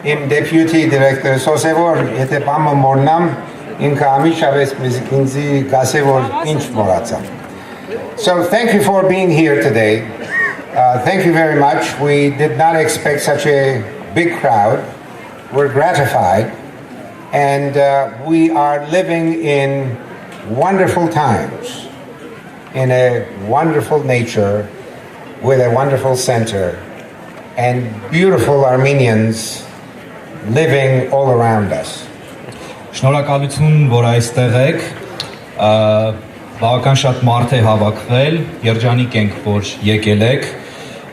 im Deputy Director Sosevor, եթե բամը մորնամ, ինքը ամիշավես ինձի գասևոր ինչ մորացա. So thank you for being here today. Thank you very much. We did not expect such a big crowd. We're gratified. And we are living in wonderful times, in a wonderful nature, with a wonderful center, and beautiful Armenians living all around us. Շնորհակալություն, որ այստեղ եք, բավական շատ մարդ է հավաքվել, երջանիկ ենք, որ եկել եք,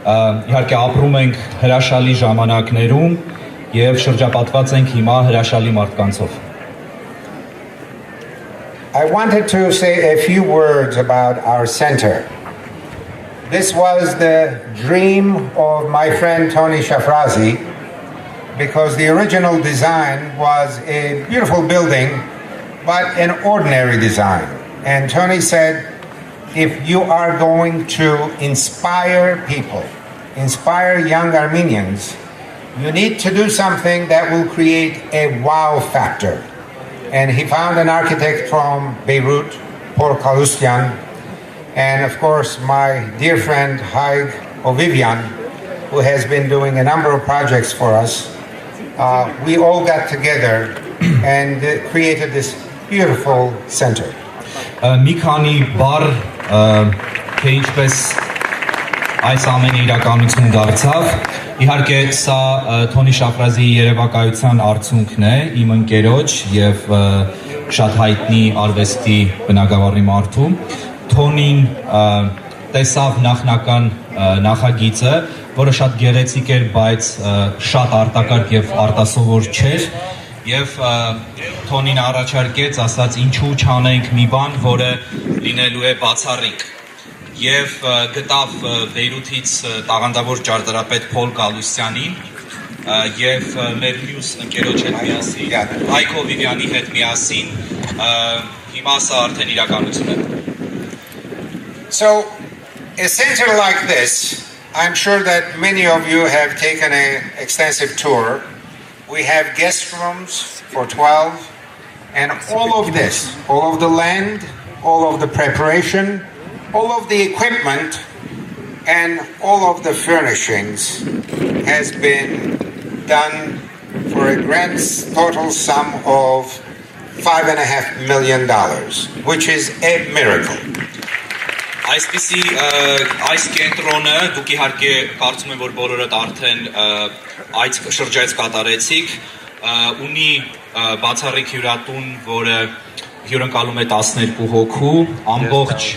իհարկե ապրում ենք հրաշալի ժամանակներում եւ շրջապատված ենք հիմա հրաշալի մարդկանցով. I wanted to say a few words about our center. This was the dream of my friend Tony Shafrazi, because the original design was a beautiful building, but an ordinary design. And Tony said, if you are going to inspire people, inspire young Armenians, you need to do something that will create a wow factor. And he found an architect from Beirut, Paul Kalustian, and of course my dear friend Haig Ovivian, who has been doing a number of projects for us. We all got together and created this beautiful center. Մի քանի բառ թե ինչպես այս ամենը իրականություն դարձավ, իհարկե սա Թոնի Շաֆրազի երևակայության արդյունքն է, իմ ընկերոջ եւ շատ հայտնի արվեստի բնագավառի մարդու. Թոնին տեսավ նախնական նախագիծը, որը շատ գեղեցիկ էր, բայց շատ արտակարգ եւ արտասովոր չէր, եւ Թոնին առաջարկեց, ասաց ինչու չանենք մի բան, որը լինելու է բացառիկ, եւ գտավ Բեյրութից տաղանդավոր ճարտարապետ Փոլ Կալուստյանին եւ մեր մյուս ընկերոջ հետ միասին, Հայկ Օվիվյանի հետ միասին, հիմա սա արդեն իրականություն է. So a center like this, I'm sure that many of you have taken an extensive tour. We have guest rooms for 12, and all of this, all of the land, all of the preparation, all of the equipment, and all of the furnishings has been done for a grand total sum of $5.5 million, which is a miracle. Այսպիսի այս կենտրոնը դուք իհարկե կարծում եմ որ բոլորդ արդեն այդ շրջայց կատարեցիք, ունի բացառիկ հյուրատուն, որը հյուրընկալում է 12 հոգու, ամբողջ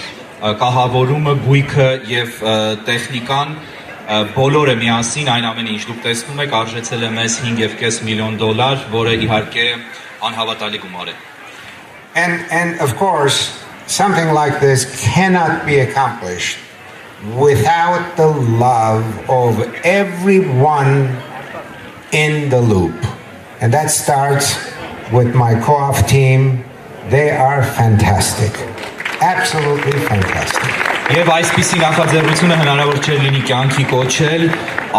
կահավորումը, գույքը եւ տեխնիկան բոլորը միասին այն ամենը ինչ դուք տեսնում եք արժեցել է մեզ $5.5 միլիոն, որը իհարկե անհավատալի գումար է. And of course, something like this cannot be accomplished without the love of everyone in the loop. And that starts with my co-op team. They are fantastic. Absolutely fantastic. Եվ այսպիսի նախաձեռնությունը հնարավոր չէր լինի կյանքի կոչել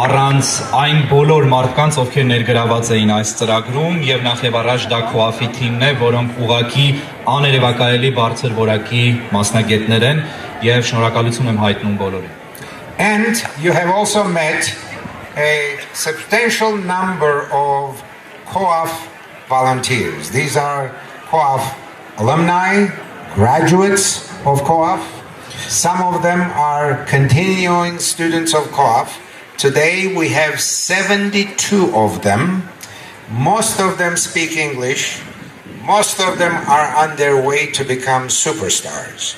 առանց այն բոլոր մարդկանց, ովքեր ներգրաված էին այս ծրագրում, եւ նախ եւ առաջ դա քոաֆի թիմն է, որոնք ուղղակի աներևակայելի բարձր որակի մասնագետներ են, եւ շնորհակալություն եմ հայտնում բոլորին. And you have also met a substantial number of co-op volunteers. These are co-op alumni, graduates of co-op. Some of them are continuing students of co-op. Today we have 72 of them. Most of them speak English. Most of them are on their way to become superstars.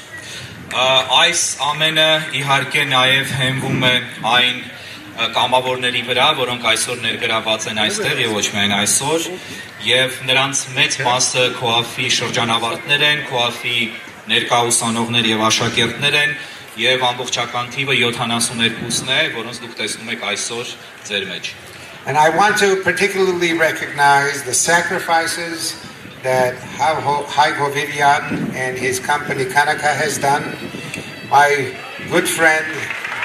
Այս ամենը իհարկե նաև հենվում է այն կամավորների վրա, որոնք այսօր ներգրաված են այստեղ եւ ոչ միայն այսօր, եւ նրանց մեծ մասը քոաֆի շրջանավարտներ են, քոաֆի ներկա ուսանողներ եւ աշակերտներ են եւ ամբողջական թիվը 72-ն է, որոնց դուք տեսնում եք այսօր ձեր մեջ. And I want to particularly recognize the sacrifices that Haig Vivian and his company Kanaka has done. My good friend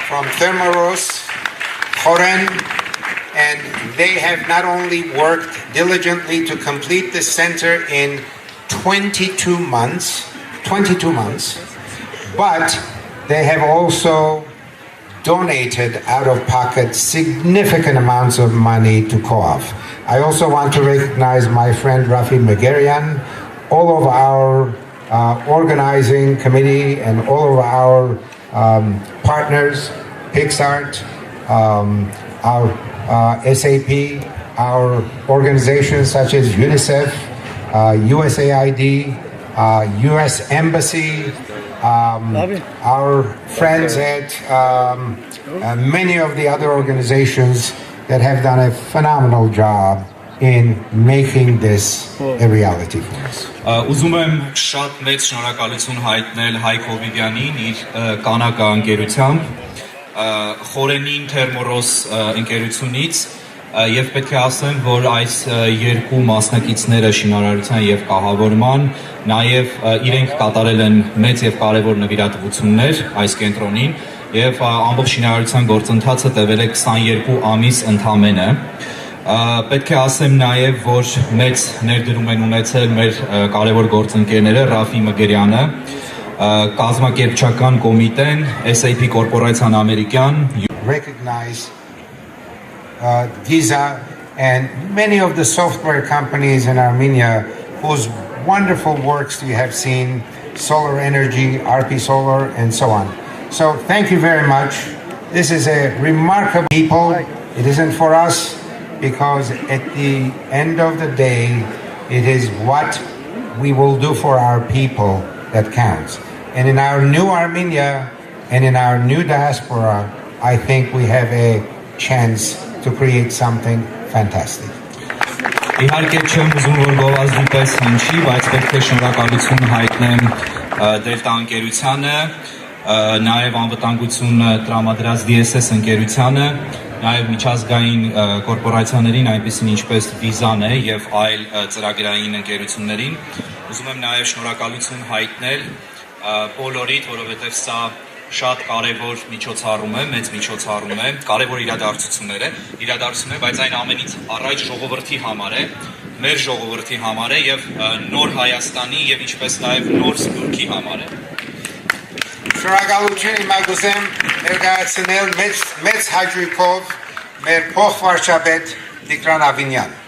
from Thermaros, Horen, and they have not only worked diligently to complete the center in 22 months, but they have also donated out of pocket significant amounts of money to COAF. I also want to recognize my friend Rafi Megerian, all of our organizing committee and all of our partners, PixArt, our SAP, our organizations such as UNICEF, USAID, US Embassy, our friends at many of the other organizations that have done a phenomenal job in making this a reality for us. Ուզում եմ շատ մեծ շնորհակալություն հայտնել Հայկ Հովիվյանին իր կանակա ընկերությամբ, Խորենին Թերմորոս ընկերությունից, եւ պետք է ասեմ, որ այս երկու մասնակիցները շինարարության եւ կահավորման նաեւ իրենք կատարել են մեծ եւ կարեւոր նվիրատվություններ այս կենտրոնին եւ ամբողջ շինարարության գործընթացը տևել է 22 ամիս ընդամենը։ Պետք է ասեմ նաեւ, որ մեծ ներդրում են ունեցել մեր կարեւոր գործընկերները Ռաֆի Մգերյանը, կազմակերպչական կոմիտեն, SAP կորպորացիան ամերիկյան, recognize Giza and many of the software companies in Armenia whose wonderful works you have seen, Solar Energy, RP Solar, and so on. So thank you very much. This is a remarkable people. It isn't for us because at the end of the day, it is what we will do for our people that counts. And in our new Armenia and in our new diaspora, I think we have a chance to create something fantastic. Իհարկե չեմ ուզում որ գովազդի պես հնչի, բայց պետք է շնորհակալություն հայտնեմ Դելտա ընկերությանը, նաև անվտանգություն տրամադրած DSS ընկերությանը, նաև միջազգային կորպորացիաներին, այնպիսին ինչպես Visa-ն է եւ այլ ծրագրային ընկերություններին։ Ուզում եմ նաև շնորհակալություն հայտնել բոլորիդ, որովհետեւ սա շատ կարևոր միջոցառում է, մեծ միջոցառում է, կարևոր իրադարձություններ է, բայց այն ամենից առաջ ժողովրդի համար է, մեր ժողովրդի համար է եւ նոր Հայաստանի եւ ինչպես նաեւ նոր Սփյուռքի համար է։ Շնորհակալություն իմ ագուսեմ ներկայացնել մեծ հաճույքով մեր փոխվարչապետ Տիգրան Ավինյան։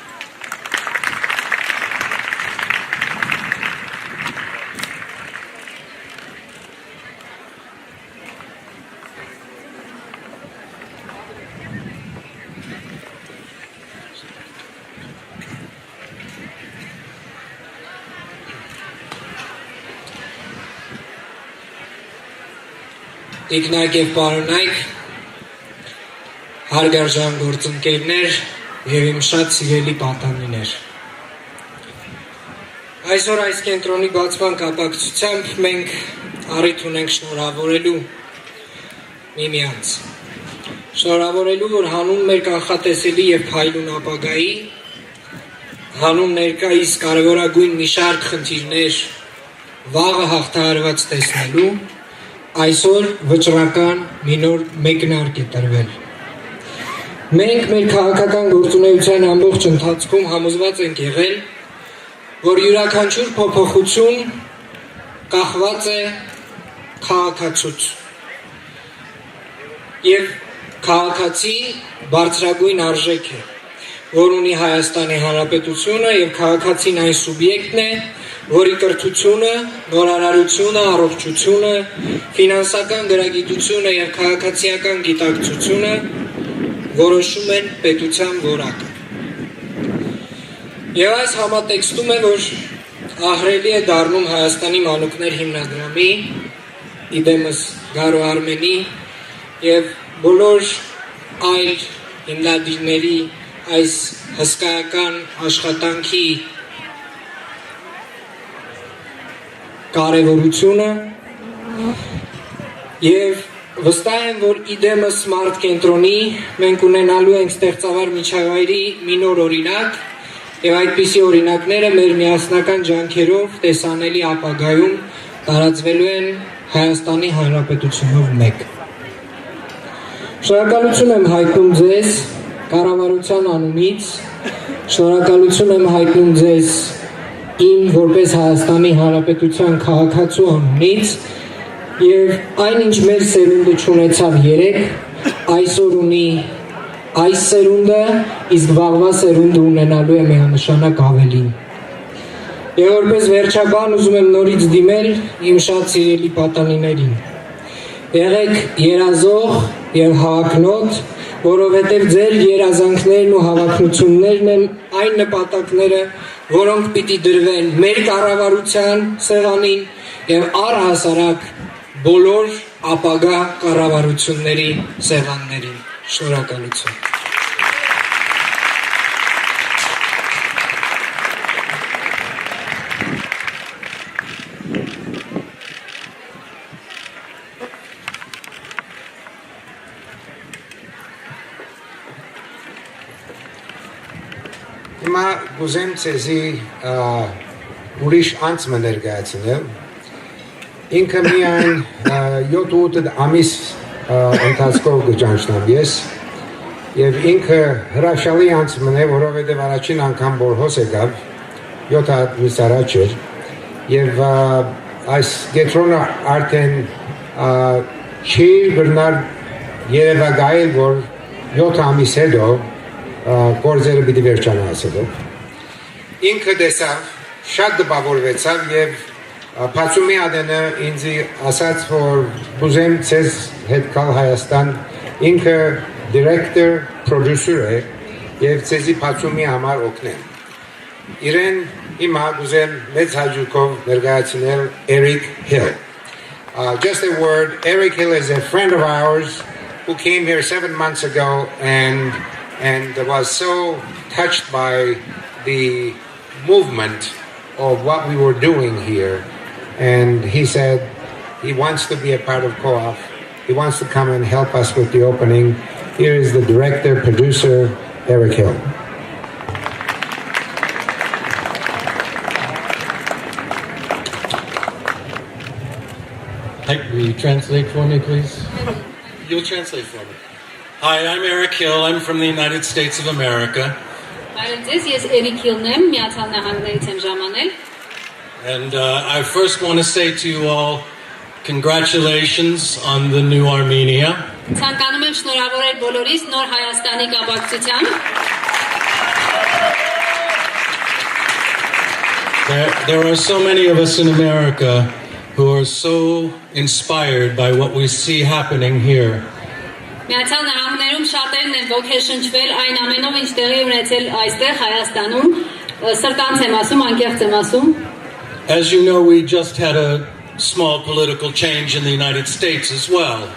Տիկնակ և պարոնայք, հարգարժան գործընկերներ և իմ շատ սիրելի պատանիներ։ Այսօր այս կենտրոնի բացման կապակցությամբ մենք առիթ ունենք շնորհավորելու միմյանց։ Շնորհավորելու, որ հանուն մեր կանխատեսելի և փայլուն ապագայի, հանուն ներկայիս կարևորագույն մի շարք խնդիրներ վաղը հաղթահարված տեսնելու, այսօր վճռական մի նոր մեկնարկ է տրվել։ Մենք մեր քաղաքական գործունեության ամբողջ ընթացքում համոզված ենք եղել, որ յուրաքանչյուր փոփոխություն կախված է քաղաքացուց և քաղաքացի բարձրագույն արժեք է, որ ունի Հայաստանի Հանրապետությունը և քաղաքացին այն սուբյեկտն է, որի կրթությունը, նորարարությունը, առողջությունը, ֆինանսական գրագիտությունը և քաղաքացիական գիտակցությունը որոշում են պետության որակը։ Եվ այս համատեքստում է, որ ահռելի է դառնում Հայաստանի մանուկներ հիմնադրամի, իդեմս Գարո Արմենի և բոլոր այլ հիմնադիրների այս հսկայական աշխատանքի կարևորությունը և վստահ եմ, որ իդեմը Smart կենտրոնի մենք ունենալու ենք ստեղծավար միջավայրի մի նոր օրինակ և այդպիսի օրինակները մեր միասնական ջանքերով տեսանելի ապագայում տարածվելու են Հայաստանի Հանրապետությունով մեկ։ Շնորհակալություն եմ հայտնում ձեզ կառավարության անունից շնորհակալություն եմ հայտնում ձեզ իմ որպես Հայաստանի Հանրապետության քաղաքացու անունից եւ այնինչ մեր սերունդը չունեցավ երեք, այսօր ունի այս սերունդը, իսկ վաղվա սերունդը ունենալու է միանշանակ ավելին։ Եվ որպես վերջաբան ուզում եմ նորից դիմել իմ շատ սիրելի պատանիներին։ Եղեք երազող եւ հավակնոտ, որովհետեւ ձեր երազանքներն ու հավակնություններն են այն նպատակները, որոնք պիտի դրվեն մեր կառավարության սեղանին եւ առհասարակ բոլոր ապագա կառավարությունների սեղաններին։ Շնորհակալություն։ Հիմա գուզեմ ցեզի ուրիշ անձը ներկայացնել։ Ինքը միայն 7-8 ամիս ընթացքով կճանչնամ ես եւ ինքը հրաշալի անձ է, որովհետեւ առաջին անգամ որ հոս եկավ 7 ամիս առաջ էր եւ այս գետրոնը արդեն չի բռնար երևակայել որ 7 ամիս հետո գործերը պիտի վերջանա ասելով։ Ինքը տեսավ, շատ դպավորվեցավ եւ բացումի ադենը ինձ ասաց, որ ուզեմ ցեզ հետ գալ Հայաստան, ինքը դիրեկտոր, պրոդյուսեր է եւ ցեզի բացումի համար օգնեմ։ Իրեն հիմա ուզեմ մեծ հաջողով ներկայացնել Eric Hill. Just a word, Eric Hill is a friend of ours who came here 7 months ago and was so touched by the movement of what we were doing here. And he said he wants to be a part of co-op. He wants to come and help us with the opening. Here is the director, producer, Eric Hill. Will you translate for me, please? You'll translate for me. Hi, I'm Eric Hill. I'm from the United States of America. And I first want to say to you all, congratulations on the new Armenia. There are so many of us in America who are so inspired by what we see happening here. As you know, we just had a small political change in the United States as well.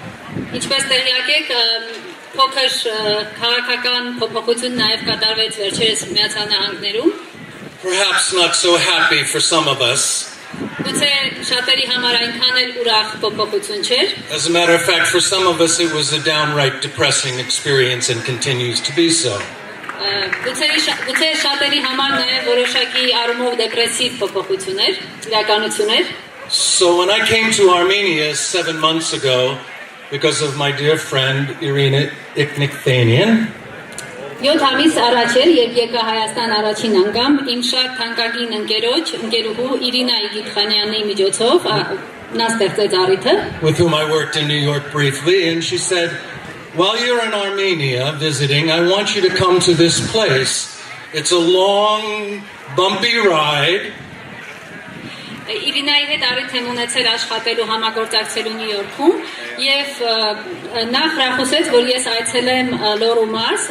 Perhaps not so happy for some of us. As a matter of fact, for some of us it was a downright depressing experience and continues to be so. So when I came to Armenia 7 months ago, because of my dear friend Irina Iknikthanian, with whom I worked in New York briefly, and she said, while you're in Armenia visiting, I want you to come to this place. It's a long, bumpy ride. Իրինայի հետ արդեն եմ ունեցել աշխատելու համագործակցելու Նյու Յորքում եւ նա հրախուսեց, որ ես այցելեմ Լորու Մարս,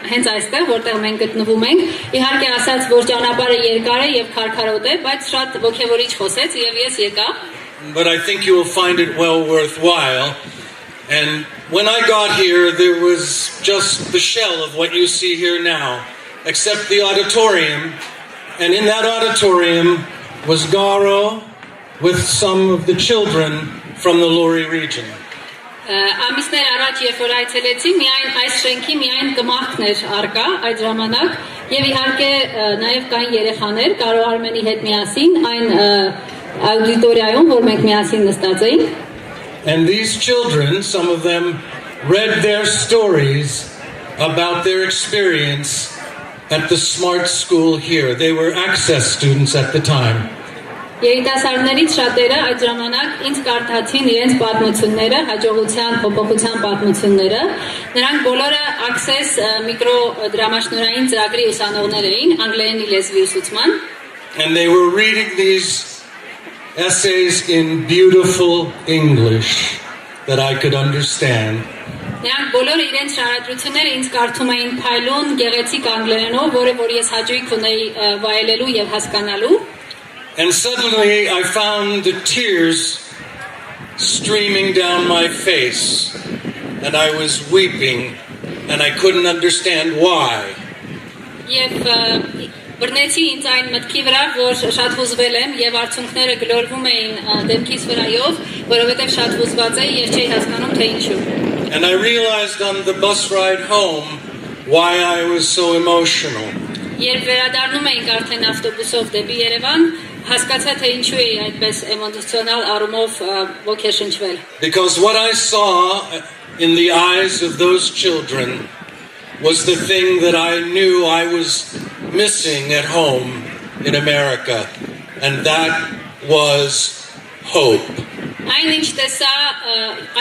հենց այստեղ, որտեղ մենք գտնվում ենք։ Իհարկե ասաց, որ ճանապարհը երկար է եւ քարքարոտ է, բայց շատ ոգևորիչ խոսեց եւ ես եկա։ But I think you will find it well worthwhile. And when I got here, there was just the shell of what you see here now, except the auditorium. And in that auditorium was Garo with some of the children from the Lori region. Ամիսներ առաջ երբ որ այցելեցի, միայն այս շենքի միայն կմախքն էր արկա այդ ժամանակ եւ իհարկե նաեւ կային երեխաներ Garo Armeni հետ միասին այն աուդիտորիայում, որ մենք միասին նստած էինք. And these children, some of them read their stories about their experience at the smart school here. They were access students at the time. Երիտասարդներից շատերը այդ ժամանակ ինձ կարդացին իրենց պատմությունները, հաջողության, փոփոխության պատմությունները։ Նրանք բոլորը Access միկրոդրամաշնորհային ծրագրի ուսանողներ էին, անգլերենի լեզվի ուսուցման։ And they were reading these essays in beautiful English that I could understand. Նրանք բոլորը իրենց շարադրությունները ինձ կարդում էին փայլուն, գեղեցիկ անգլերենով, որը որ ես հաճույք ունեի վայելելու եւ հասկանալու։ And suddenly I found the tears streaming down my face, and I was weeping, and I couldn't understand why. Եվ բռնեցի ինձ այն մտքի վրա, որ շատ հուզվել եմ եւ արցունքները գլորվում էին դեմքիս վրայով, որովհետեւ շատ հուզված էի եւ չէի հասկանում թե ինչու։ And I realized on the bus ride home why I was so emotional. Երբ վերադառնում էինք արդեն ավտոբուսով դեպի Երևան, հասկացա թե ինչու էի այդպես էմոցիոնալ առումով ոգեշնչվել։ Because what I saw in the eyes of those children was the thing that I knew I was missing at home in America, and that was hope. Այն ինչ տեսա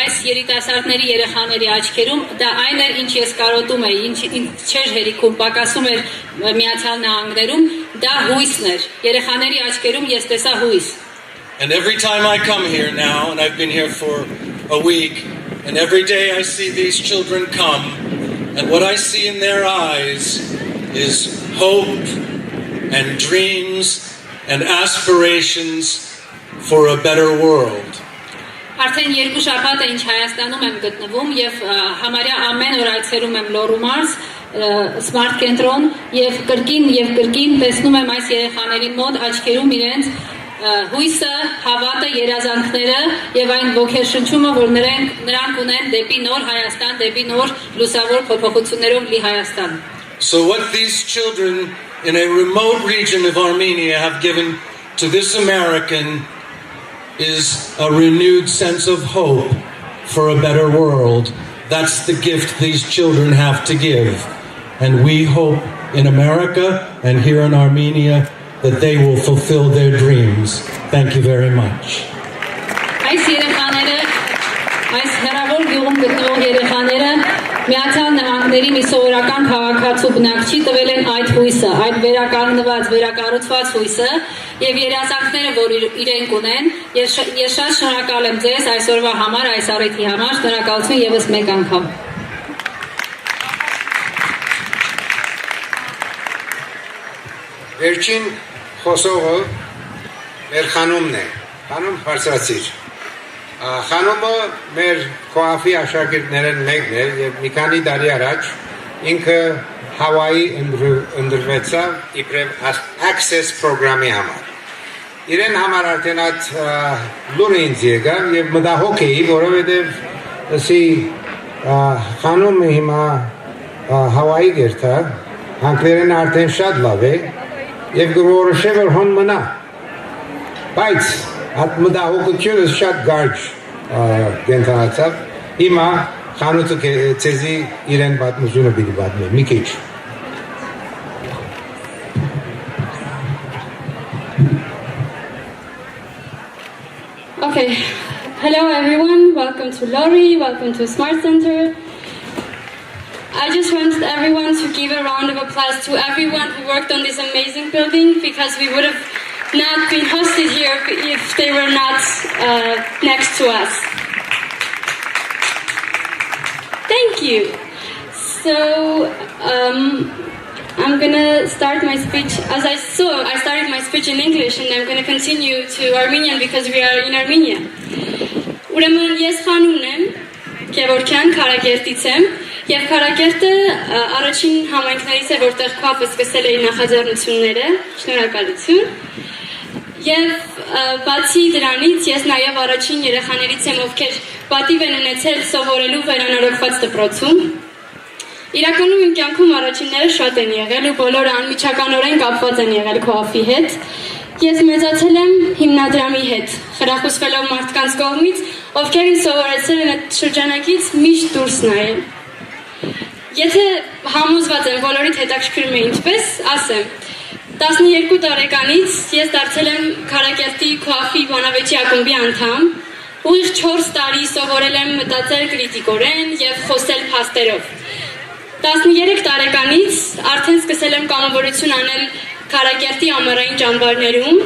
այս երիտասարդների երեխաների աչքերում, դա այն էր ինչ ես կարոտում էի, ինչ չէր հերիքում, պակասում էր Միացյալ Նահանգներում, դա հույսն էր։ Երեխաների աչքերում ես տեսա հույս։ And every time I come here now, and I've been here for a week, and every day I see these children come, and what I see in their eyes is hope and dreams and aspirations for a better world. Արդեն երկու շաբաթ է ինչ Հայաստանում եմ գտնվում եւ համարյա ամեն օր այցելում եմ Լոռու մարզ, Smart կենտրոն եւ կրկին տեսնում եմ այս երեխաների մոտ աչքերում իրենց հույսը, հավատը, երազանքները եւ այն ոգեշնչումը, որ նրանք ունեն դեպի նոր Հայաստան, դեպի նոր լուսավոր փոփոխություններով լի Հայաստան։ So what these children in a remote region of Armenia have given to this American is a renewed sense of hope for a better world. That's the gift these children have to give. And we hope in America and here in Armenia that they will fulfill their dreams. Thank you very much. Այս երեխաները, այս հեռավոր գյուղում գտնվող երեխաները Միացյալ Նահանգների մի սովորական քաղաքացու բնակչի տվել են այդ հույսը, այդ վերականգնված, վերակառուցված հույսը եւ երազանքները, որ իրենք ունեն, ես շատ շնորհակալ եմ ձեզ այսօրվա համար, այս առիթի համար, շնորհակալություն եւս մեկ անգամ։ Վերջին խոսողը մեր խանումն է, խանում բարձրացիր։ Խանումը մեր քոաֆի աշակերտներն մեկն էր եւ մի քանի տարի առաջ ինքը Հավայի ընդրվեցավ իբրև Access պրոգրամի համար։ Իրեն համար արդեն այդ լուրը ինձ եկավ եւ մտահոգ էի, որովհետեւ ասի խանումը հիմա Հավայի գերտա, անգլերենը արդեն շատ լավ է եւ գորոշե որ հոն մնա։ Բայց այդ մտահոգությունը շատ գարջ կենտրոնացավ, հիմա խանութը ցեզի իրեն պատմությունը պիտի պատմի, մի քիչ։ Okay, hello everyone, welcome to Lori, welcome to Smart Center. I just want everyone to give a round of applause to everyone who worked on this amazing building, because we would have not been hosted here if they were not next to us. Thank you. So I'm gonna start my speech as I saw. I started my speech in English, and I'm gonna continue to Armenian because we are in Armenia. Ուրեմն ես խանումն եմ, Գևորգյան Քարակերտից եմ, եւ Քարակերտը առաջին համայնքներից է, որտեղ քաֆը սկսել է նախաձեռնությունները, շնորհակալություն։ Եվ բացի դրանից ես նաև առաջին երեխաներից եմ, ովքեր պատիվ են ունեցել սովորելու վերանորոգված դպրոցում։ Իրականում իմ կյանքում առաջինները շատ են եղել ու բոլորը անմիջականորեն կապված են եղել քոաֆի հետ։ Ես մեծացել եմ հիմնադրամի հետ, խրախուսվելով մարդկանց կողմից, ովքեր ինձ սովորեցրել են այդ շրջանակից միշտ դուրս նայել։ Եթե համոզված եմ բոլորիդ հետաքրքրում է ինչպես, ասեմ 12 տարեկանից ես դարձել եմ Քարակերտի Քոաֆի բանավեճի ակումբի անդամ, ուղիղ 4 տարի սովորել եմ մտածել կրիտիկորեն եւ խոսել փաստերով։ 13 տարեկանից արդեն սկսել եմ կամավորություն անել Քարակերտի ամառային ճամբարներում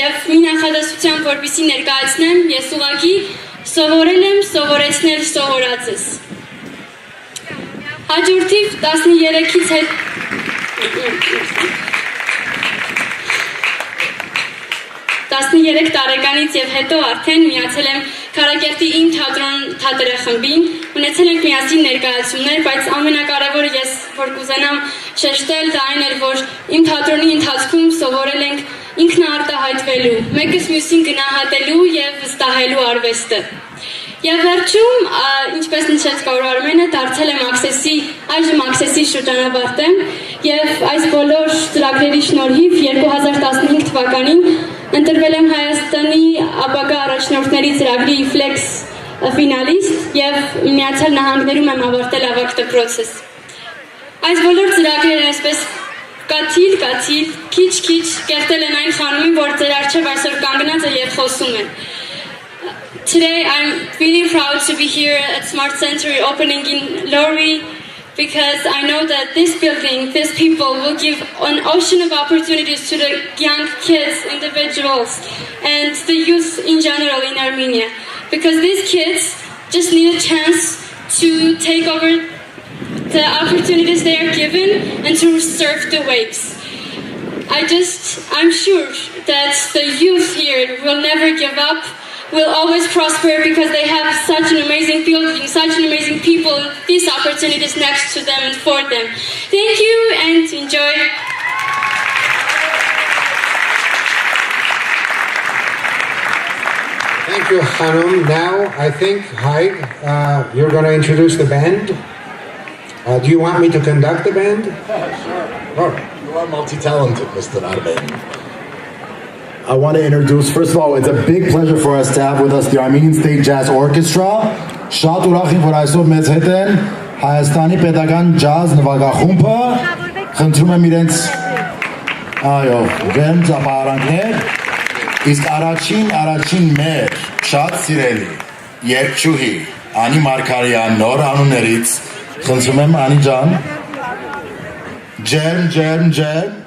եւ մի նախադասությամբ որպեսզի ներկայացնեմ, ես ուղղակի սովորել եմ սովորեցնել սովորածս։ Հաջորդիվ 13-ից հետ 13 տարեկանից եւ հետո արդեն միացել եմ Քարակերտի իմ թատրոն թատերախմբին, ունեցել ենք միասին ներկայացումներ, բայց ամենակարևորը ես որ կուզենամ շեշտել դա այն էր, որ իմ թատրոնի ընթացքում սովորել ենք ինքնաարտահայտվելու, մեկս մյուսին գնահատելու եւ վստահելու արվեստը։ Եվ վերջում, ինչպես նշեց Գարո Արմենը, դարձել եմ այժմ Աքսեսի շրջանավարտ եւ այս բոլոր ծրագրերի շնորհիվ 2015 թվականին ընտրվել եմ Հայաստանի ապագա առաջնորդների ծրագրի Flex ֆինալիստ եւ Միացյալ Նահանգներում եմ ավարտել ավագ դպրոցս։ Այս բոլոր ծրագրերը այսպես կաթիլ, քիչ կերտել են այն խանումին, որ ձեր առջև այսօր կանգնած է եւ խոսում է։ Today I'm really proud to be here at Smart Center opening in Lori because I know that this building, these people will give an ocean of opportunities to the young kids, individuals and the youth in general in Armenia because these kids just need a chance to take over the opportunities they are given and to surf the waves. I'm sure that the youth here will never give up, will always prosper because they have such an amazing building, such an amazing people, these opportunities next to them and for them. Thank you and enjoy. Thank you, Hanum. Now, I think, Haig, you're going to introduce the band. Do you want me to conduct the band? Sure. All right. You are multi-talented, Mr. Armen. I want to introduce, first of all, it's a big pleasure for us to have with us the Armenian State Jazz Orchestra. Շատ ուրախ եմ, որ այսօր մեզ հետ են Հայաստանի Պետական Ջազ նվագախումբը։ Խնդրում եմ իրենց վեմ ծափահարանքներ։ Իսկ առաջին մեր շատ սիրելի երգչուհի Անի Մարգարյան նոր անուններից խնդրում եմ Անի ջան ջերմ